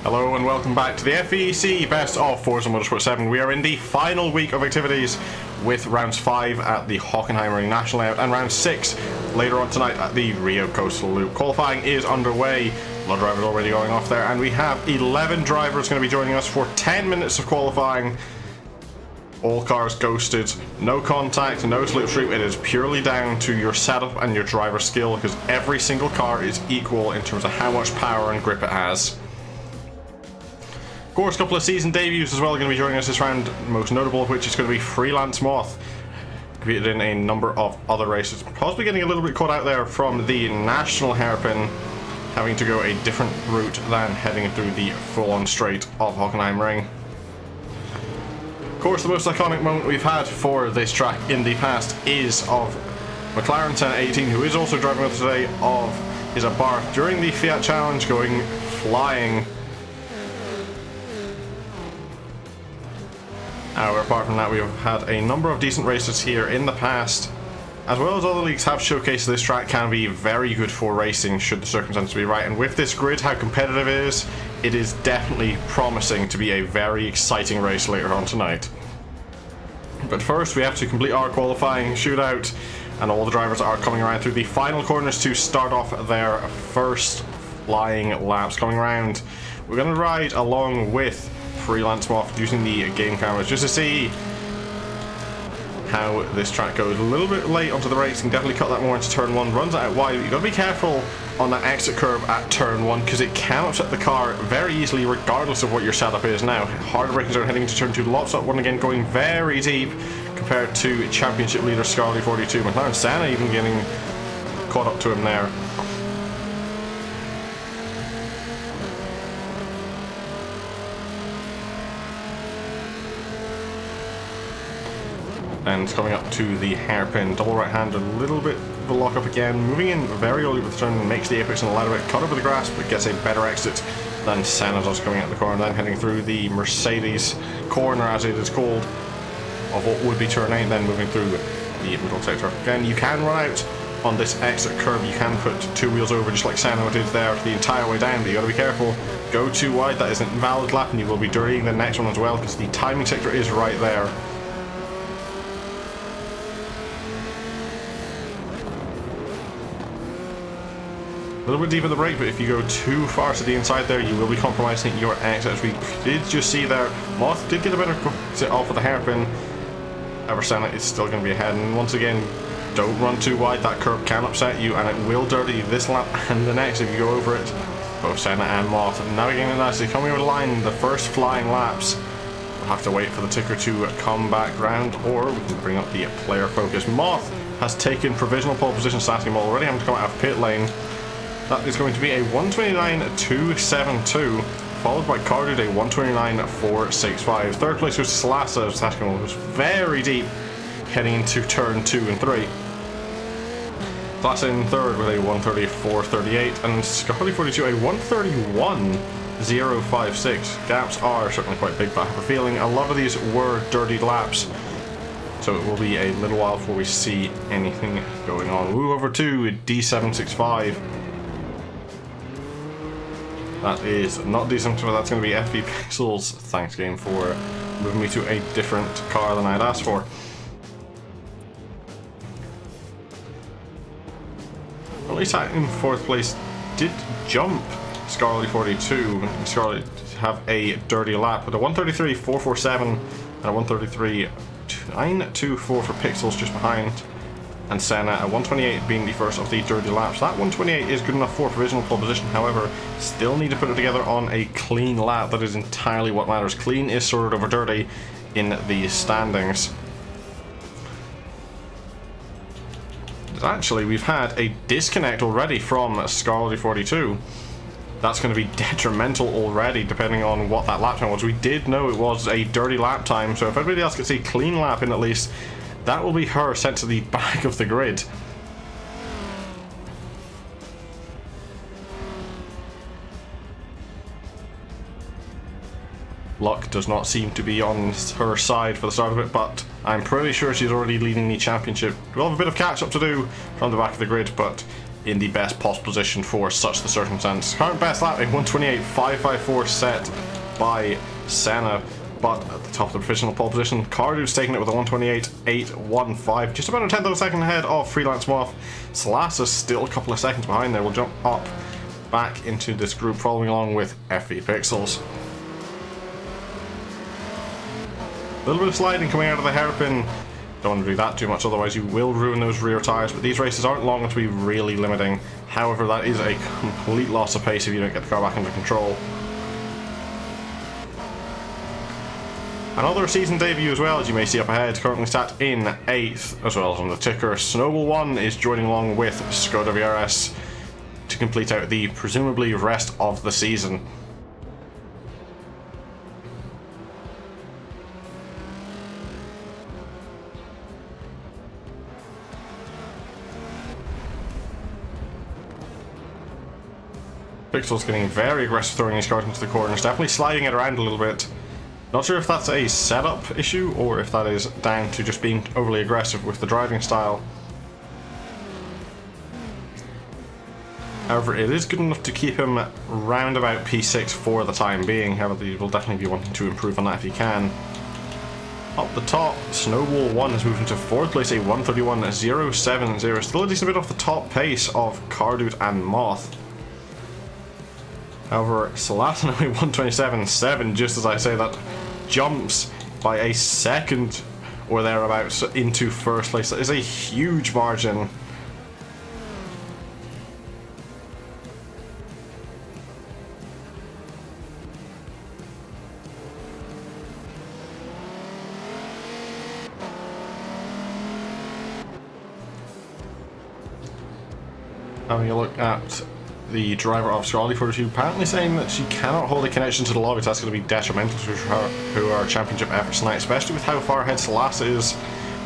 Hello and welcome back to the FVEC Best of Forza Motorsport 7. We are in the final week of activities with rounds 5 at the Hockenheimring National Layout and round 6 later on tonight at the Rio Coastal Loop. Qualifying is underway. A lot of drivers already going off there, and we have 11 drivers going to be joining us for 10 minutes of qualifying. All cars ghosted, no contact, no slipstream. It is purely down to your setup and your driver skill, because every single car is equal in terms of how much power and grip it has. Of course, a couple of season debuts as well are going to be joining us this round, most notable of which is going to be Freelance Moth. Competed in a number of other races, possibly getting a little bit caught out there from the national hairpin, having to go a different route than heading through the full-on straight of Hockenheimring. Of course, the most iconic moment we've had for this track in the past is of McLaren 1018, who is also driving with us today, of his Abarth during the Fiat Challenge, going flying. However, apart from that, we've had a number of decent races here in the past, as well as other leagues have showcased this track can be very good for racing should the circumstances be right. And with this grid, how competitive it is definitely promising to be a very exciting race later on tonight. But first, we have to complete our qualifying shootout, and all the drivers are coming around through the final corners to start off their first flying laps. Coming around, we're going to ride along with Freelance Moth using the game cameras just to see how this track goes. A little bit late onto the race, you can definitely cut that more into turn 1, runs out wide, but you've got to be careful on that exit curve at turn 1 because it can upset the car very easily regardless of what your setup is now. Harder braking zone heading into turn 2, lots up one again, going very deep compared to championship leader Scarly 42. McLaren Senna even getting caught up to him there. And coming up to the hairpin, double right hand, a little bit of a lock up again, moving in very early with the turn, makes the apex and a ladder bit, cut over the grass, but gets a better exit than Senna does coming out the corner, then heading through the Mercedes corner, as it is called, of what would be turn 8, then moving through the middle sector. Again, you can run out on this exit curve, you can put 2 wheels over just like Senna did there the entire way down, but you got to be careful. Go too wide, that isn't a valid lap, and you will be dirtying the next one as well, because the timing sector is right there. A little bit deep in the brake, but if you go too far to the inside there, you will be compromising your exit. As we did just see there, Moth did get a better sit off of the hairpin. However, Senna is still going to be ahead, and once again, don't run too wide. That curve can upset you, and it will dirty you this lap and the next if you go over it. Both Senna and Moth navigating nicely, coming over the line, the first flying laps. We'll have to wait for the ticker to come back round, or we can bring up the player focus. Moth has taken provisional pole position, starting him already having to come out of pit lane. That is going to be a 129.272, followed by Cardude a 129.465. Third place was Salasa, Sashkamol was very deep heading into turn 2 and 3. Salasa in third with a 134.38, and Scarly 42 a 131.056. Gaps are certainly quite big, but I have a feeling a lot of these were dirtied laps, so it will be a little while before we see anything going on. Move over to D765. That is not decent, but that's going to be FV Pixels. Thanks, game, for moving me to a different car than I'd asked for. At least in fourth place did jump Scarly 42. Scarly have a dirty lap with a 133.447 and a 133.924 for Pixels just behind. And Senna at 128 being the first of the dirty laps. That 128 is good enough for provisional pole position, however, still need to put it together on a clean lap. That is entirely what matters. Clean is sort of over dirty in the standings. Actually, we've had a disconnect already from Scarlet 42. That's going to be detrimental already, depending on what that lap time was. We did know it was a dirty lap time, so if everybody else gets a clean lap in at least, that will be her sent to the back of the grid. Luck does not seem to be on her side for the start of it, but I'm pretty sure she's already leading the championship. We'll have a bit of catch up to do from the back of the grid, but in the best possible position for such the circumstance. Current best lap, a 1:28.554 set by Senna, but at the top of the provisional pole position, Cardu's taking it with a 1:28.815, just about a tenth of a second ahead of Freelance Moth. Salassa's still a couple of seconds behind there. We'll jump up back into this group, following along with FV Pixels. A little bit of sliding coming out of the hairpin. Don't want to do that too much, otherwise you will ruin those rear tyres, but these races aren't long enough to be really limiting. However, that is a complete loss of pace if you don't get the car back under control. Another season debut as well, as you may see up ahead, currently sat in 8th, as well as on the ticker. Snowball 1 is joining along with Skoda VRS to complete out the presumably rest of the season. Pixel's getting very aggressive throwing these cars into the corners, definitely sliding it around a little bit. Not sure if that's a setup issue or if that is down to just being overly aggressive with the driving style. However, it is good enough to keep him round about P6 for the time being. However, he will definitely be wanting to improve on that if he can. Up the top, Snowball 1 has moved into 4th place, a 1:31.070. Still a decent bit off the top pace of Cardude and Moth. However, Salassa now a 1:27.7, just as I say that, jumps by a second or thereabouts into 1st place. That is a huge margin. Having a look at the driver of Scrolly 42, apparently saying that she cannot hold a connection to the lobby, so that's going to be detrimental to her championship efforts tonight, especially with how far ahead Salassa is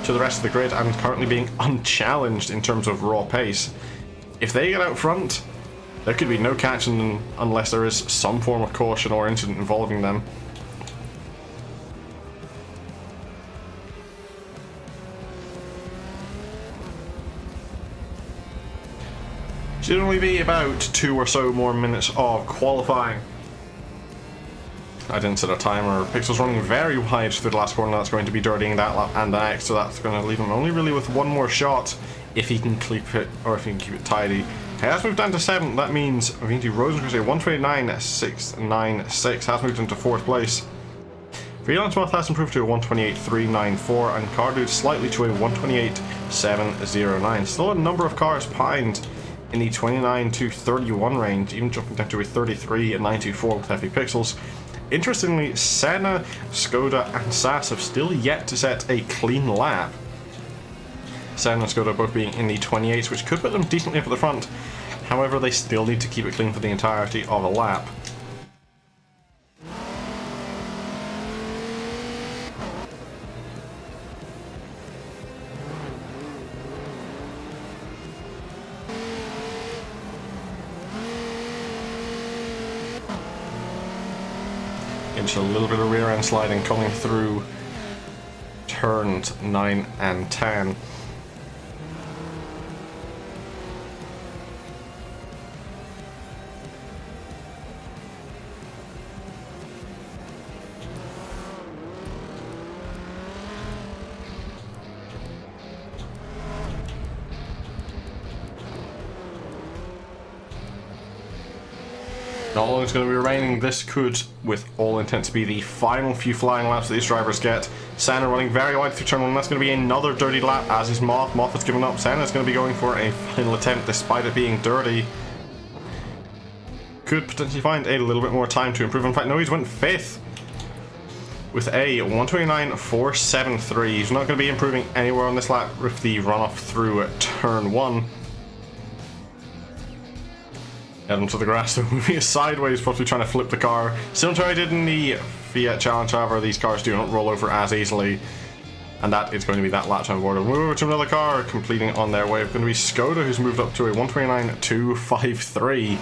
to the rest of the grid and currently being unchallenged in terms of raw pace. If they get out front, there could be no catching them unless there is some form of caution or incident involving them. Should only be about 2 or so more minutes of qualifying. I didn't set a timer. Pixel's running very wide through the last corner. That's going to be dirtying that lap and the next, so that's going to leave him only really with one more shot if he can keep it, or if he can keep it tidy. Okay, that's moved down to 7th. That means Vinci Rosencruz, a 1:29.696, has moved into 4th place. Freelance Moth has improved to a 1:28.394, and Cardude slightly to a 1:28.709. Still a number of cars behind in the 29 to 31 range, even jumping down to a 33.924 with FV Pixels. Interestingly, Senna, Skoda and Sass have still yet to set a clean lap. Senna and Skoda both being in the 28s, which could put them decently up at the front. However, they still need to keep it clean for the entirety of a lap. Into a little bit of rear end sliding coming through turns 9 and 10. Not long is going to be remaining. This could, with all intent, to be the final few flying laps that these drivers get. Senna running very wide through turn 1. That's going to be another dirty lap, as is Moth. Moth has given up. Senna is going to be going for a final attempt despite it being dirty. Could potentially find a little bit more time to improve. In fact, no, he's went 5th with a 1:29.473. He's not going to be improving anywhere on this lap with the runoff through turn 1. Head onto the grass, so moving it sideways, possibly trying to flip the car. Similar to how I did in the Fiat Challenge, however, these cars do not roll over as easily. And that is going to be that lap time board. We'll move over to another car, completing on their way. It's going to be Skoda, who's moved up to a 1:29.253.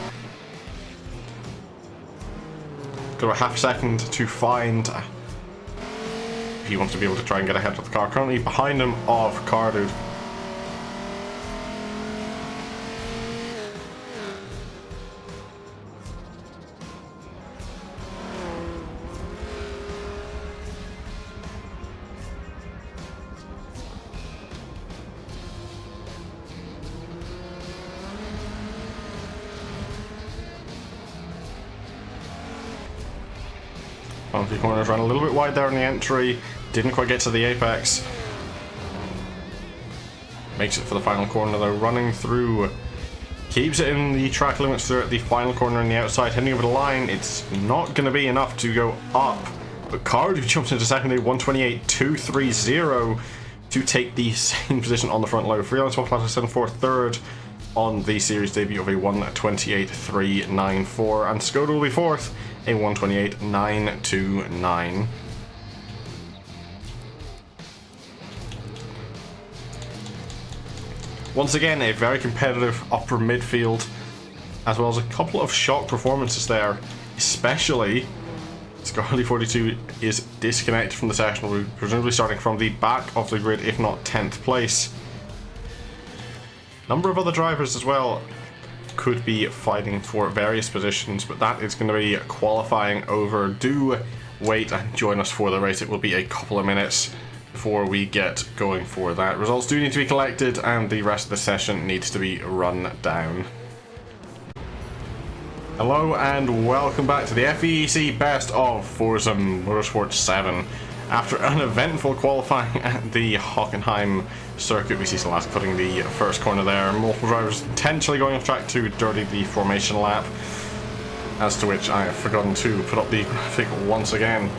Got a half second to find if he wants to be able to try and get ahead of the car. Currently behind him of Cardude. Final corners ran a little bit wide there in the entry. Didn't quite get to the apex. Makes it for the final corner though, running through. Keeps it in the track limits through at the final corner on the outside, heading over the line. It's not going to be enough to go up. But Cardiff jumps into second, 128.230 to take the same position on the front low. Freelance Waffle set for third on the series debut of a 128.394, and Skoda will be fourth, a 128.929. Once again, a very competitive upper midfield, as well as a couple of shock performances there, especially Scarly 42 is disconnected from the session, presumably starting from the back of the grid, if not 10th place. Number of other drivers as well could be fighting for various positions, but that is going to be qualifying over. Do wait and join us for the race. It will be a couple of minutes before we get going for that. Results do need to be collected and the rest of the session needs to be run down. Hello and welcome back to the FVEC Best of Forza Motorsport 7. After an eventful qualifying at the Hockenheim circuit, we see Salaska putting the first corner there. Multiple drivers intentionally going off track to dirty the formation lap, as to which I have forgotten to put up the graphic once again.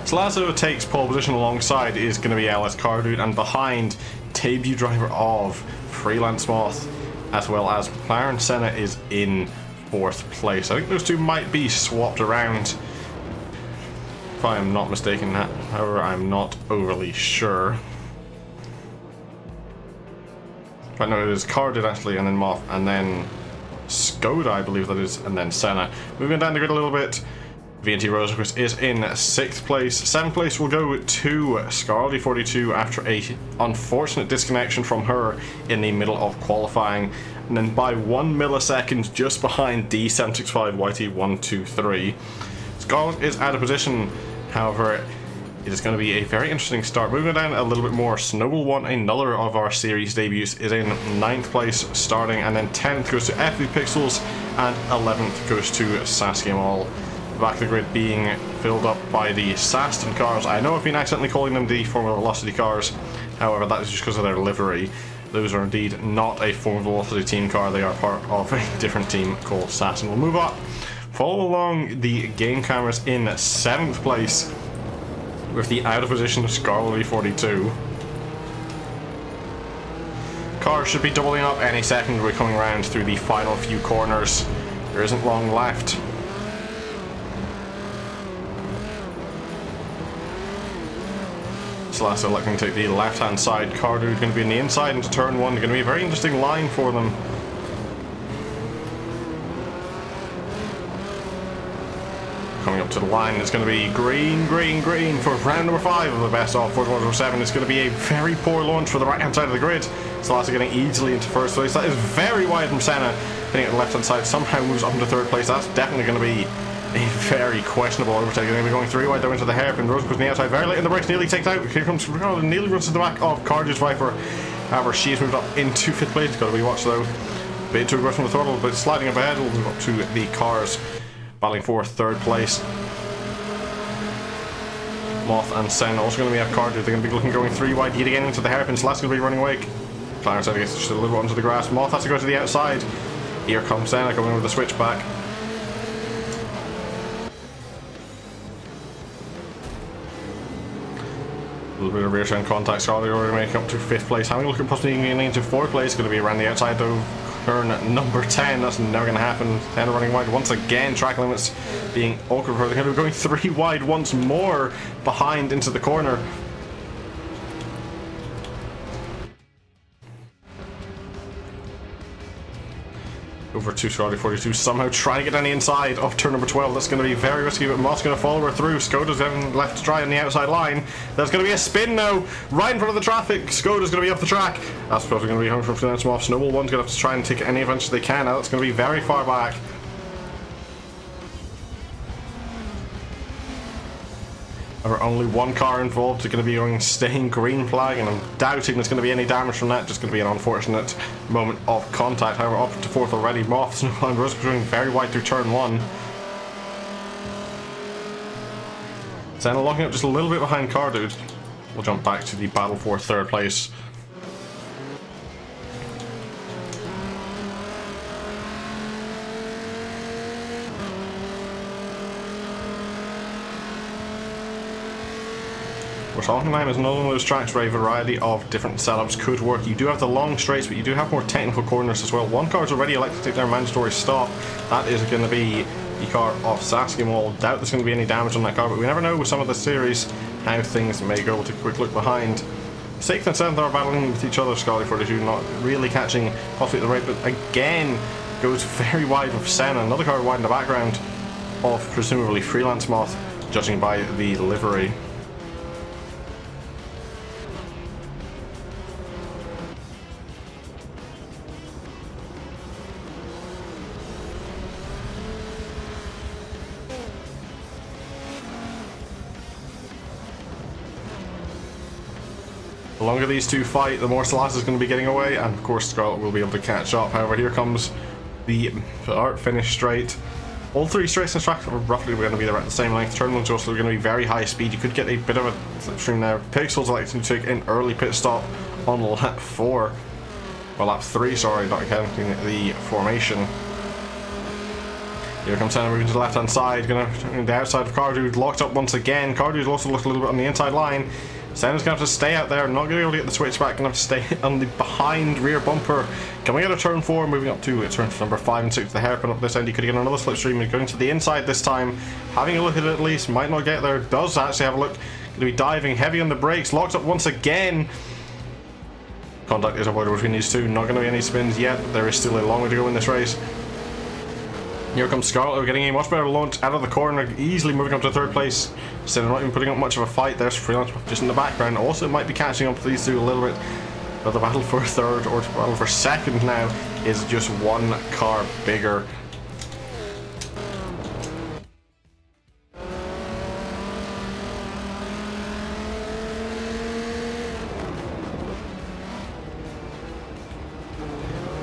Salaska takes pole position, alongside is going to be LS Cardude, and behind debut driver of Freelance Moth, as well as McLaren Senna is in 4th place. I think those two might be swapped around, if I am not mistaken. However, I'm not overly sure. But no, it is Cardude actually, and then Moth, and then Skoda, I believe that is, and then Senna. Moving down the grid a little bit, VNT Rosenquist is in 6th place. 7th place will go to Scarly 42 after a unfortunate disconnection from her in the middle of qualifying, and then by 1 millisecond just behind D765 YT123. Scarlet is out of position, however it is going to be a very interesting start. Moving down a little bit more, Snowball 1, another of our series debuts, is in 9th place starting, and then 10th goes to FV Pixels and 11th goes to Saskia Mall. The back of the grid being filled up by the Saston cars. I know I've been accidentally calling them the Formula Velocity cars, however that is just because of their livery. Those are indeed not a Formula Velocity team car, they are part of a different team called Saston. We'll move up, follow along the game cameras in 7th place with the out of position Scarlet 42. Cars should be doubling up any second. We're coming around through the final few corners. There isn't long left. Salaska looking to take the left hand side. Cardude going to be in the inside into turn 1. Going to be a very interesting line for them. Coming up to the line, it's going to be green, green, green for round number 5 of the best of Forza Motorsport 7. It's going to be a very poor launch for the right hand side of the grid. Salaska getting easily into 1st place. That is very wide from Senna. Hitting at the left hand side, somehow moves up into 3rd place. That's definitely going to be a very questionable overtake. They're going to be going 3 wide down into the hairpin. Rose goes on the outside, very late in the brakes, nearly takes out. Here comes Ricardo, nearly runs to the back of Cardude's Viper. However, she's moved up into 5th place. Got to be watched though. Bit too aggressive from the throttle, but sliding up ahead. We'll move up to the cars, battling for 3rd place. Moth and Sen also going to be at Cardude. They're going to be looking going 3 wide yet again into the hairpin. Last going to be running away. Clarence gets just a little bit onto the grass. Moth has to go to the outside. Here comes Senna coming with the switchback. A little bit of rear end contact. Scarlet already making up to 5th place. Having a look at possibly getting into 4th place. Going to be around the outside though. Turn number 10. That's never going to happen. 10 running wide once again. Track limits being awkward. They're going to be going 3 wide once more behind into the corner. Over to Scarlet 42, somehow trying to get on the inside of turn number 12. That's going to be very risky, but Moss going to follow her through. Skoda's left to try on the outside line. There's going to be a spin now, right in front of the traffic. Skoda's going to be off the track. That's probably going to be home from Freelance Moth. Snowball 1's going to have to try and take any advantage they can. Now that's going to be very far back. However, only 1 car involved. They're going to be going staying green flag, and I'm doubting there's going to be any damage from that. Just going to be an unfortunate moment of contact. However, up to 4th already. Moths and Rose going very wide through turn 1. Senna locking up just a little bit behind Car Dude. We'll jump back to the battle for third place. Hockenheim is another one of those tracks where a variety of different setups could work. You do have the long straights, but you do have more technical corners as well. One car's already elected to take their mandatory stop. That is going to be the car of Saskimol. Doubt there's going to be any damage on that car, but we never know with some of the series how things may go. We'll take a quick look behind. 6th and 7th are battling with each other. Scotty 42 not really catching possibly at the rate, but again goes very wide with Senna. Another car wide in the background of presumably Freelance Moth, judging by the livery. The longer these two fight, the more Salas is going to be getting away, and of course Scarlet will be able to catch up. However, here comes the art finish straight. All three straights in this track are roughly going to be at the same length. Turn one's also going to be very high speed. You could get a bit of a slipstream there. Pixels electing to take an early pit stop on lap 4. Well, lap 3, sorry, not counting the formation. Here comes Senna moving to the left hand side, going to the outside of Cardude, locked up once again. Cardude's also looked a little bit on the inside line. Senna's going to have to stay out there, not going to be able to get the switch back, going to have to stay on the behind rear bumper. Coming out of turn 4, moving up to turn number 5 and 6, the hairpin up this end. You could get another slipstream, going to the inside this time, having a look at it at least, might not get there, does actually have a look, going to be diving heavy on the brakes, locked up once again. Contact is avoided between these two, not going to be any spins yet, there is still a long way to go in this race. Here comes Scarlet, getting a much better launch out of the corner, easily moving up to third place. Instead of not even putting up much of a fight, there's Freelance just in the background. Also might be catching up to these two a little bit. But the battle for third, or the battle for second now, is just one car bigger.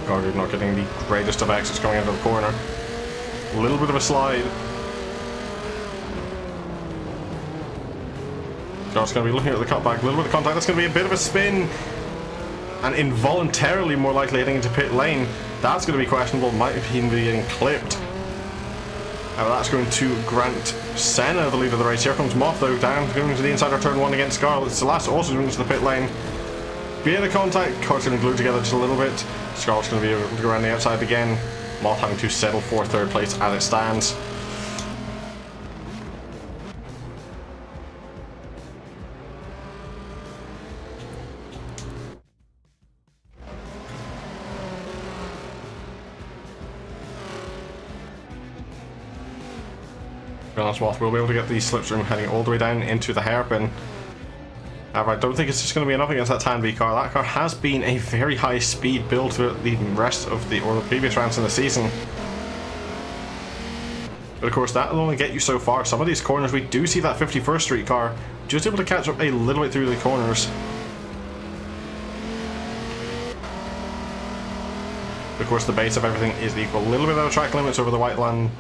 Cardude not getting the greatest of exits coming out of the corner. A little bit of a slide. Scott's going to be looking at the cutback, a little bit of contact. That's going to be a bit of a spin, and involuntarily more likely heading into pit lane. That's going to be questionable. Might even be getting clipped. Now that's going to grant Senna the lead of the race. Here comes Moth though, down, going to the inside of turn 1 against Scarlet. Celeste also moving to the pit lane. Bit of contact. Car's going to glue together just a little bit. Scarlet's going to be able to go around the outside again. Moth having to settle for third place as it stands. Freelance Moth will be able to get the slipstream heading all the way down into the hairpin. However, I don't think it's just going to be enough against that Tan B car. That car has been a very high speed build throughout the rest of the previous rounds in the season. But of course, that will only get you so far. Some of these corners, we do see that 51st Street car just able to catch up a little bit through the corners. But of course, the base of everything is equal. A little bit out of track limits over the white line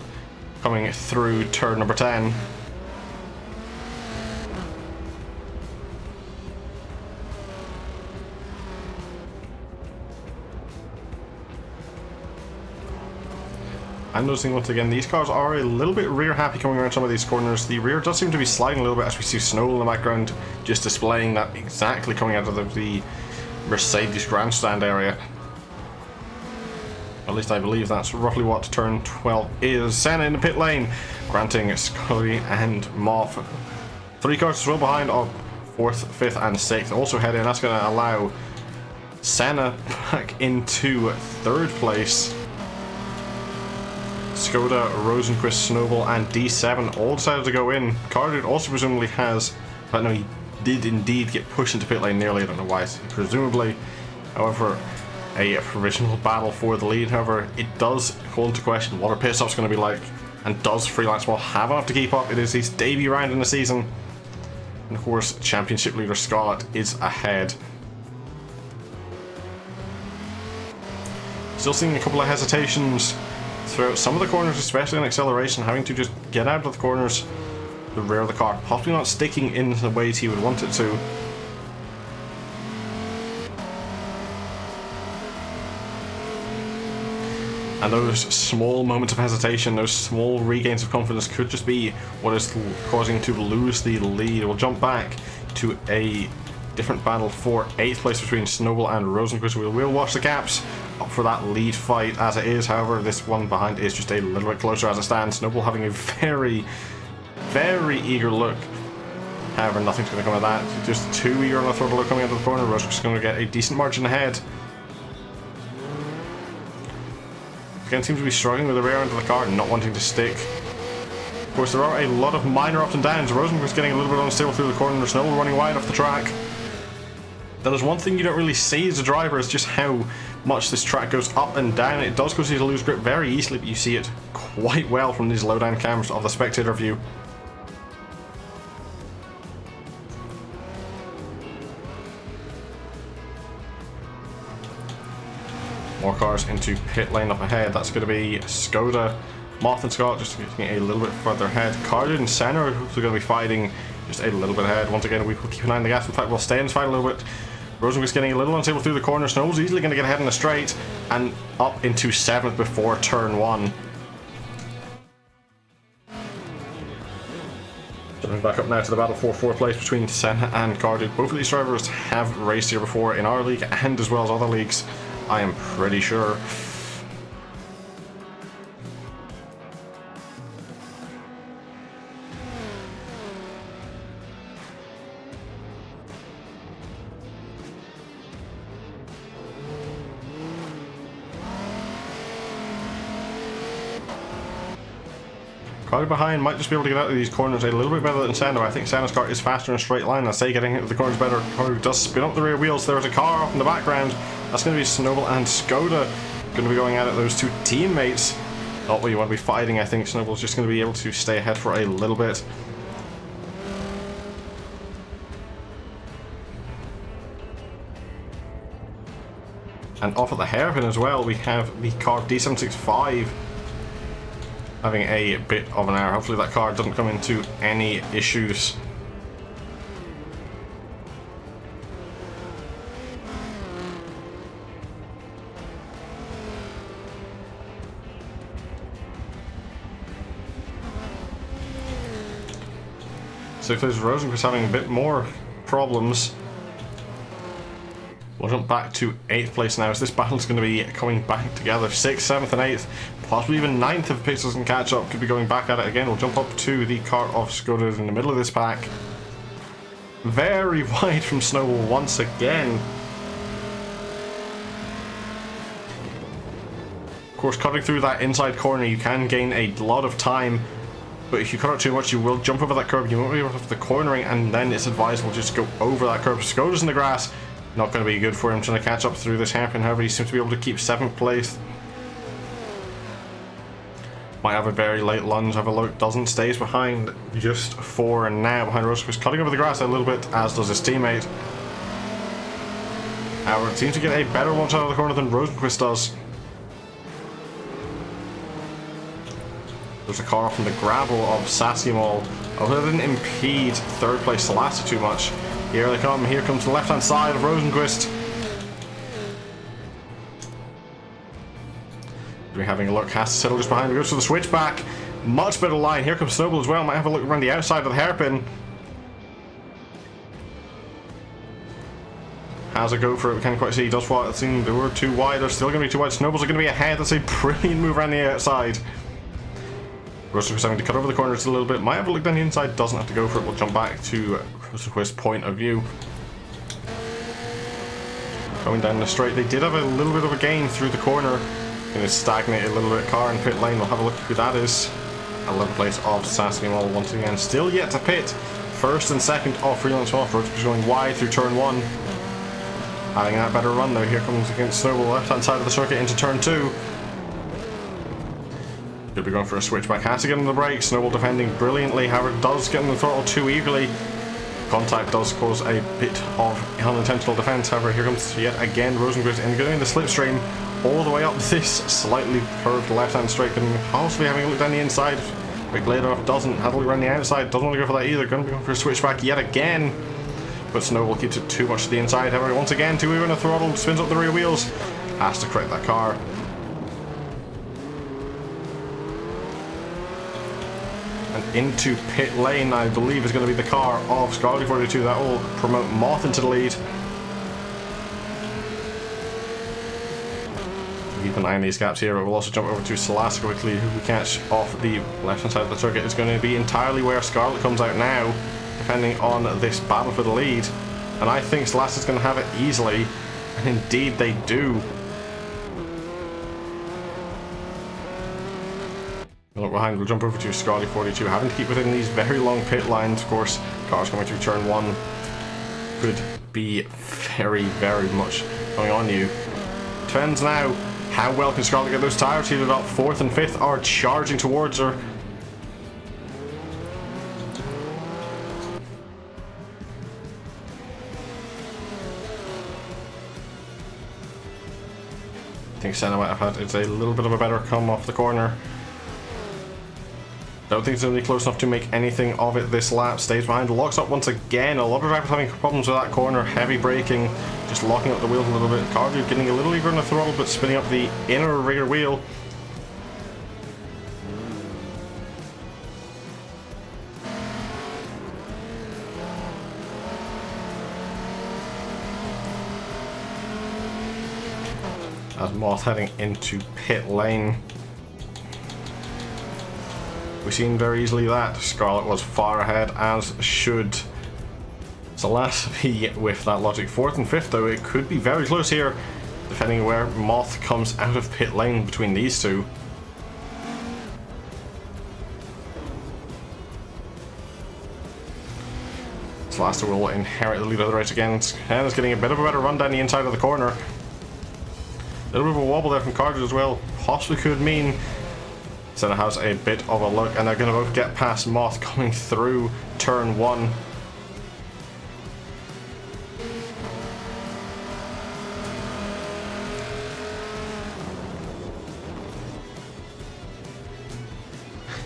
coming through turn number 10. I'm noticing once again, these cars are a little bit rear happy coming around some of these corners. The rear does seem to be sliding a little bit as we see snow in the background, just displaying that exactly coming out of the Mercedes grandstand area. At least I believe that's roughly what turn 12 is. Senna in the pit lane, granting Scully and Moth 3 cars as well behind of 4th, 5th and 6th. Also head in, that's going to allow Senna back into 3rd place. Skoda, Rosenquist, Snowball and D7 all decided to go in. Cardude also presumably has, but no, he did indeed get pushed into pit lane nearly. I don't know why, presumably. However, a provisional battle for the lead. However, it does call into question what our pit stop's going to be like, and does Freelance Moth have enough to keep up? It is his debut round in the season, and of course, championship leader Scott is ahead. Still seeing a couple of hesitations throughout some of the corners, especially in acceleration, having to just get out of the corners the rear of the car, possibly not sticking in the ways he would want it to. And those small moments of hesitation, those small regains of confidence could just be what is causing him to lose the lead. We'll jump back to a different battle for 8th place between Snowball and Rosenquist. We'll watch the gaps up for that lead fight as it is. However, this one behind is just a little bit closer as it stands. Snowball having a very, very eager look. However, nothing's going to come of that. Just too eager on the throttle coming out of the corner. Rosenquist going to get a decent margin ahead. Again, seems to be struggling with the rear end of the car, not wanting to stick. Of course, there are a lot of minor ups and downs. Rosenquist getting a little bit unstable through the corner. Snowball running wide off the track. That is one thing you don't really see as a driver, is just how much this track goes up and down. It does cause you to lose grip very easily, but you see it quite well from these low-down cameras of the spectator view. More cars into pit lane up ahead. That's going to be Skoda, Moth and Scott just getting a little bit further ahead. Carded and Senna are also going to be fighting just a little bit ahead. Once again, we will keep an eye on the gas. In fact, we'll stay in this fight a little bit. Rosenquist getting a little unstable through the corner. Snow's easily going to get ahead in a straight and up into 7th before turn 1. Jumping back up now to the battle for 4th place between Senna and Carded. Both of these drivers have raced here before in our league and as well as other leagues, I am pretty sure. Carter behind might just be able to get out of these corners a little bit better than Senna. I think Senna's car is faster in a straight line. I say getting into the corners better. Carter does spin up the rear wheels. There's a car up in the background. That's going to be Snowball and Skoda going to be going at it. Those two teammates. Not what you want to be fighting. I think Snowball's just going to be able to stay ahead for a little bit. And off at the hairpin as well, we have the car D765 having a bit of an error. Hopefully that car doesn't come into any issues. So if there's Rosenquist having a bit more problems, we'll jump back to 8th place now, as this battle's going to be coming back together. 6th, 7th and 8th, possibly even 9th if Pix doesn't catch up, could be going back at it again. We'll jump up to the car of Skoda in the middle of this pack. Very wide from Snowball once again. Of course, cutting through that inside corner, you can gain a lot of time. But if you cut out too much, you will jump over that curb. You won't be able to have the cornering, and then it's advisable just go over that curb. Skoda's in the grass. Not going to be good for him trying to catch up through this hairpin. However, he seems to be able to keep 7th place. Might have a very late lunge. Have a look. Doesn't. Stays behind just 4 and now behind Rosenquist. Cutting over the grass a little bit, as does his teammate. However, seems to get a better launch out of the corner than Rosenquist does. There's a car from the gravel of Saskimal. Although it didn't impede 3rd place Salasa too much. Here they come. Here comes the left-hand side of Rosenquist. We're having a look. Has to settle just behind. He goes for the switchback. Much better line. Here comes Snowball as well. Might have a look around the outside of the hairpin. Has a go for it. We can't quite see. He does what it seemed. They were too wide. They're still going to be too wide. Snowballs are going to be ahead. That's a brilliant move around the outside. Rosenquist having to cut over the corners a little bit. Might have a look down the inside. Doesn't have to go for it. We'll jump back to Rosenquist's point of view. Going down the straight. They did have a little bit of a gain through the corner. Going to stagnate a little bit. Car in pit lane. We'll have a look at who that is. 11th place of Saskimal once again. Still yet to pit. 1st and 2nd of Freelance Off. Rosenquist going wide through turn 1. Having that better run though. Here comes against Snowball. Left hand side of the circuit into turn 2. Could be going for a switchback. Has to get on the brake. Snowball defending brilliantly. However, does get on the throttle too eagerly. Contact does cause a bit of unintentional defense. However, here comes yet again Rosenquist and going the slipstream all the way up this slightly curved left-hand straight, and possibly having a look down the inside. Quick late off, doesn't. Had to look around the outside, doesn't want to go for that either. Going to be going for a switchback yet again. But Snowball keeps it too much to the inside. However, once again, two wheel in the throttle, spins up the rear wheels. Has to correct that car. And into pit lane, I believe, is going to be the car of Scarlet42. That will promote Moth into the lead. Keep an eye on these gaps here. We'll also jump over to Celeste quickly, who we catch off the left-hand side of the circuit. Is going to be entirely where Scarlet comes out now, depending on this battle for the lead. And I think Celeste is going to have it easily, and indeed they do. Look behind, we'll jump over to Scarlet42, having to keep within these very long pit lines. Of course, cars coming through turn 1 could be very, very much going on you. Depends now. How well can Scarlet get those tires heated up? 4th and 5th are charging towards her. I think Senna might have had a little bit of a better come off the corner. Don't think it's going to be close enough to make anything of it this lap. Stays behind, locks up once again. A lot of drivers having problems with that corner. Heavy braking, just locking up the wheels a little bit. Cardew getting a little eager on the throttle, but spinning up the inner rear wheel. As Moth heading into pit lane. We've seen very easily that Scarlet was far ahead, as should Celeste be with that logic. 4th and 5th though, it could be very close here, depending where Moth comes out of pit lane between these two. Celeste will inherit the lead of the race again, and is getting a bit of a better run down the inside of the corner. A little bit of a wobble there from Carter as well, possibly could mean Senna has a bit of a look, and they're going to both get past Moth coming through turn 1.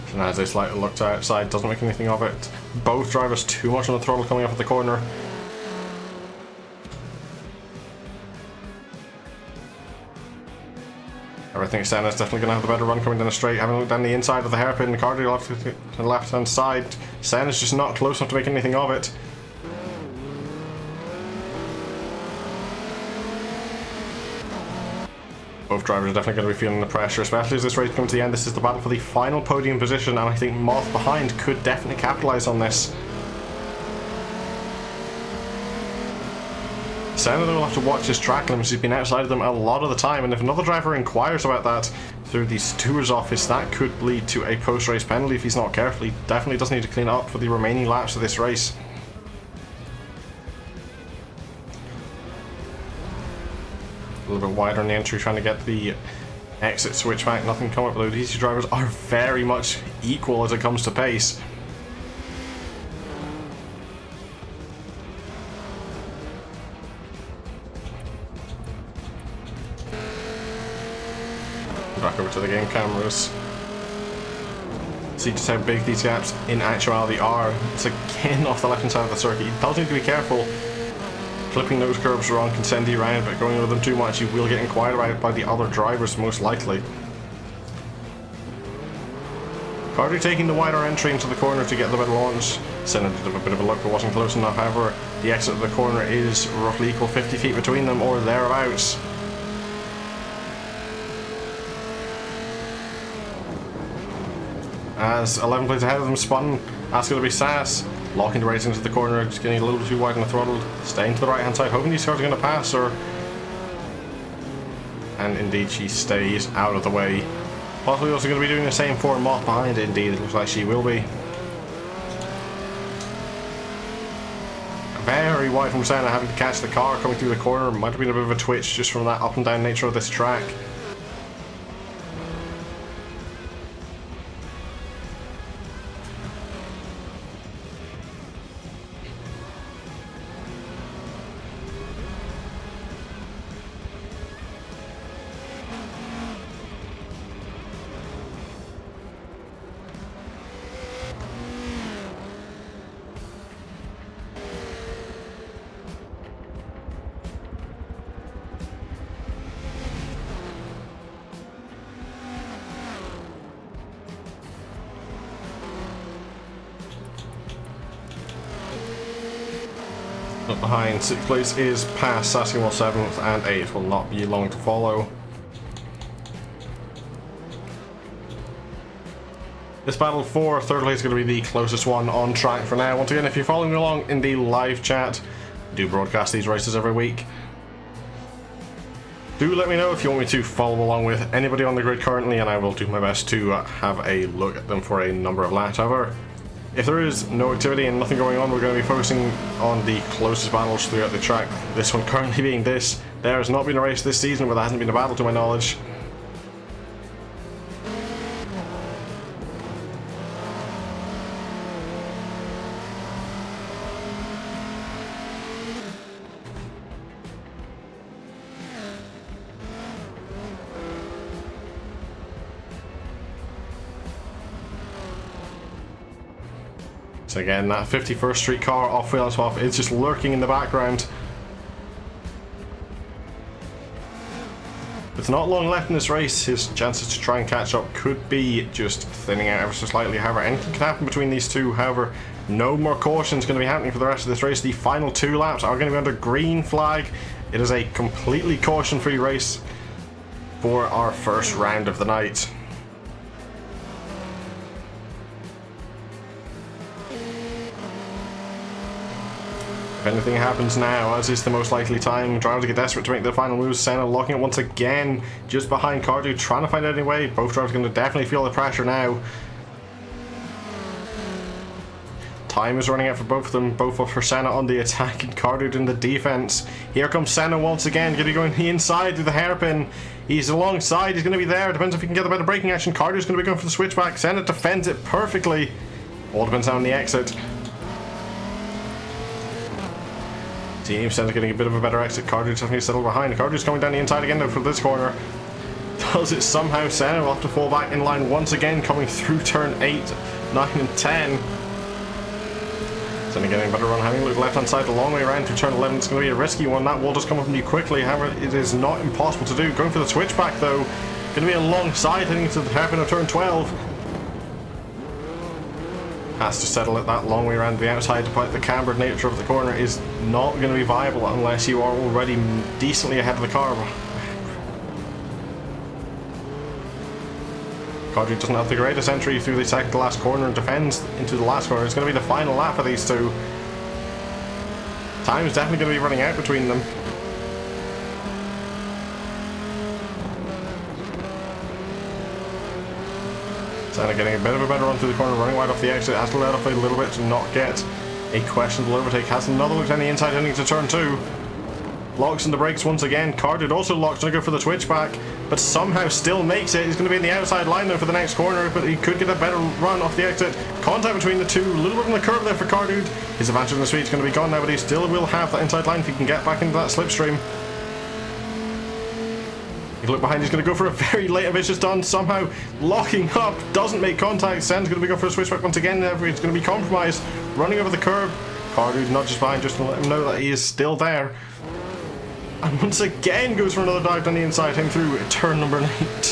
Senna has a slight look to outside, doesn't make anything of it. Both drivers too much on the throttle coming off at the corner. I think Senna's definitely going to have the better run coming down the straight. Having a look down the inside of the hairpin, Cardew off to the left-hand side. Senna's just not close enough to make anything of it. Both drivers are definitely going to be feeling the pressure, especially as this race comes to the end. This is the battle for the final podium position, and I think Moth behind could definitely capitalise on this. Senna will have to watch his track limits. He's been outside of them a lot of the time, and if another driver inquires about that through the stewards office, that could lead to a post-race penalty if he's not careful. He definitely does need to clean up for the remaining laps of this race. A little bit wider on the entry, trying to get the exit switchback. Nothing come up, though. These two drivers are very much equal as it comes to pace. Back over to the game cameras. See just how big these gaps in actuality are. It's again off the left hand side of the circuit. You does need to be careful. Clipping those curves wrong can send you around, but going over them too much you will get inquired about by the other drivers most likely. Cardew taking the wider entry into the corner to get the better launch. Senna did have a bit of a look but wasn't close enough. However, the exit of the corner is roughly equal, 50 feet between them or thereabouts. As 11 plays ahead of them spun, that's going to be Sass, locking the race into the corner, just getting a little too wide on the throttle, staying to the right hand side, hoping these cars are going to pass her. And indeed she stays out of the way. Possibly also going to be doing the same for Moth behind. Indeed, it looks like she will be. Very wide from Senna, having to catch the car coming through the corner. Might have been a bit of a twitch just from that up and down nature of this track. Up behind, 6th place is past Saskatchewan. 7th and 8th will not be long to follow. This battle for 3rd place is going to be the closest one on track for now. Once again, if you're following along in the live chat, I do broadcast these races every week. Do let me know if you want me to follow along with anybody on the grid currently, and I will do my best to have a look at them for a number of laps. However, if there is no activity and nothing going on, we're going to be focusing on the closest battles throughout the track. This one currently being this. There has not been a race this season where there hasn't been a battle to my knowledge. So again, that 51st Street car off wheel and swap is just lurking in the background. With not long left in this race, his chances to try and catch up could be just thinning out ever so slightly. However, anything can happen between these two. However, no more caution is going to be happening for the rest of this race. The final 2 laps are going to be under green flag. It is a completely caution-free race for our first round of the night. If anything happens now, as is the most likely time, drivers get desperate to make their final moves. Senna locking it once again just behind Cardew, trying to find out any way. Both drivers are going to definitely feel the pressure now. Time is running out for both of them, both for Senna on the attack and Cardew in the defense. Here comes Senna once again, going to be going the inside through the hairpin. He's alongside, he's going to be there. Depends if he can get a better braking action. Cardew's going to be going for the switchback. Senna defends it perfectly. All depends on the exit. Team Senna's getting a bit of a better exit. Cardew's definitely settled behind. Cardew's coming down the inside again though for this corner. Does it somehow? Senna will have to fall back in line once again, coming through turn 8, 9 and 10. Senna getting a better run, having a look left hand side the long way around through turn 11. It's going to be a risky one. That wall does come up on you quickly. However, it is not impossible to do. Going for the switchback though. Going to be a long side heading into the hairpin of turn 12. Has to settle it that long way around the outside, despite the cambered nature of the corner is not going to be viable unless you are already decently ahead of the car. Codry doesn't have the greatest entry through the second to last corner and defends into the last corner. It's going to be the final lap for these two. Time is definitely going to be running out between them. Senna getting a bit of a better run through the corner, running wide off the exit, has to let off a little bit to not get a questionable overtake. Has another look down the inside heading to turn 2. Locks in the brakes once again. Carded also locks to go for the switchback, but somehow still makes it. He's going to be in the outside line though for the next corner, but he could get a better run off the exit. Contact between the two, a little bit on the curb there for Cardud. His advantage in the speed is going to be gone now, but he still will have that inside line if he can get back into that slipstream. Look behind, he's going to go for a very late vicious done, somehow locking up, doesn't make contact. Sen's going to be going for a switchback once again. It's going to be compromised, running over the curb. Cardew nudges behind just to let him know that he is still there. And once again goes for another dive down the inside, heading through turn number 8.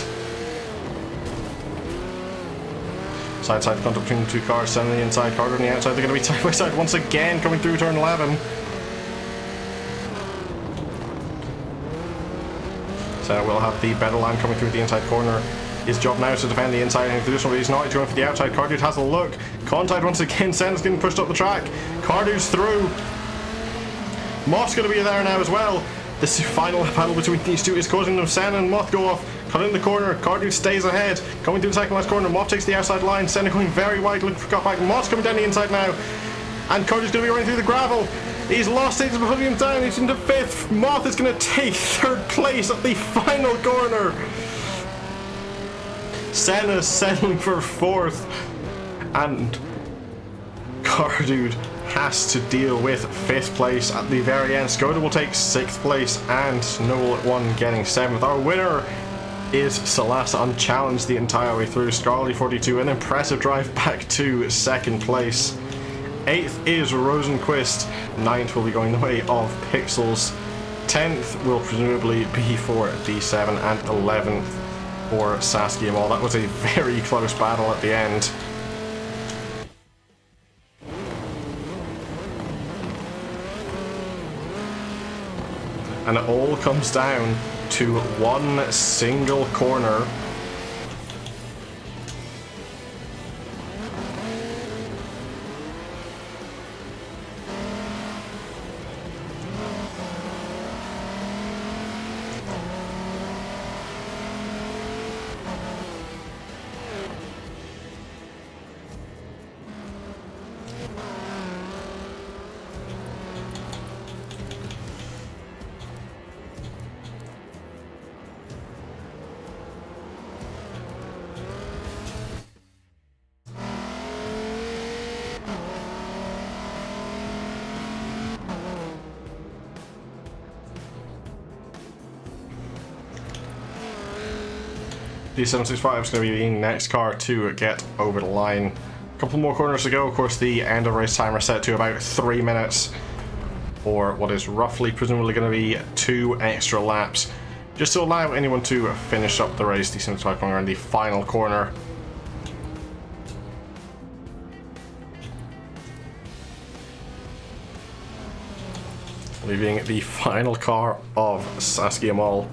Side contact between the two cars, Sen on the inside, Cardew on the outside. They're going to be side by side once again coming through turn 11. So we'll have the better line coming through the inside corner. His job now is to defend the inside and through this one, but he's not going for the outside. Cardew has a look. Contact once again. Sen's getting pushed up the track. Cardew's through. Moth's going to be there now as well. This final battle between these two is causing them. Sen and Moth go off. Cut in the corner. Cardew stays ahead. Coming through the second last corner. Moth takes the outside line. Sen going very wide, looking for cutback. Moth's coming down the inside now. And Cardew's going to be running through the gravel. He's lost it, he's putting him down, he's into 5th. Moth is going to take 3rd place at the final corner. Senna settling for 4th. And Cardew has to deal with 5th place at the very end. Skoda will take 6th place and Snowball at 1 getting 7th. Our winner is Salasa unchallenged the entire way through. Scarly 42, an impressive drive back to 2nd place. 8th is Rosenquist. 9th will be going the way of Pixels. 10th will presumably be for D7 and 11th for Saskia Mall. That was a very close battle at the end. And it all comes down to one single corner. D765 is going to be the next car to get over the line. A couple more corners to go. Of course, the end of race timer set to about 3 minutes, or what is roughly presumably going to be 2 extra laps, just to allow anyone to finish up the race. D765 going around the final corner. Leaving the final car of Saskia Mall